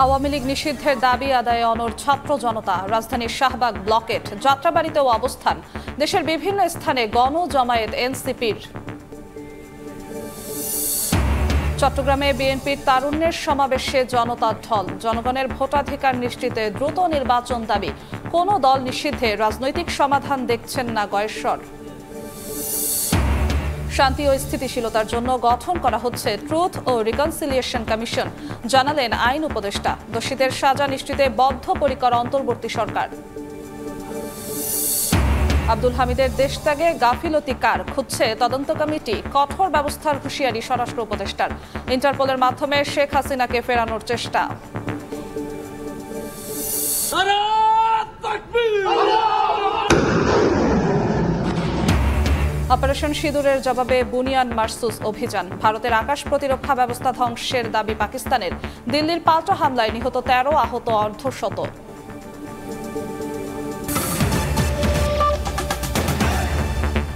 আওয়ামী লীগ নিষিদ্ধের দাবি আদায়ে অনড় ছাত্র জনতা। রাজধানীর শাহবাগ ব্লকেট, যাত্রাবাড়িতেও অবস্থান। দেশের বিভিন্ন স্থানে গণজমায়েত এনসিপির। চট্টগ্রামে বিএনপির তারুণ্যের সমাবেশে জনতার ঢল। জনগণের ভোটাধিকার নিশ্চিতে দ্রুত নির্বাচন দাবি। কোনো দল নিষিদ্ধে রাজনৈতিক সমাধান দেখছেন না গয়েশ্বর। শান্তি ও স্থিতিশীলতার জন্য গঠন করা হচ্ছে ট্রুথ ও রিকনসিলিয়েশন কমিশন, জানালেন আইন উপদেষ্টা। দোষীদের সাজা নিশ্চিতে বদ্ধপরিকর অন্তর্বর্তী সরকার। আব্দুল হামিদের দেশত্যাগে গাফিলতি কার, খুঁজছে তদন্ত কমিটি। কঠোর ব্যবস্থার হুঁশিয়ারি স্বরাষ্ট্র উপদেষ্টার। ইন্টারপোলের মাধ্যমে শেখ হাসিনাকে ফেরানোর চেষ্টা। অপারেশন সিঁদুরের জবাবে বুনিয়ান মারসুস অভিযান। ভারতের আকাশ প্রতিরক্ষা ব্যবস্থা ধ্বংসের দাবি পাকিস্তানের। দিল্লির পাল্টা হামলায় নিহত 13, আহত অর্ধশত।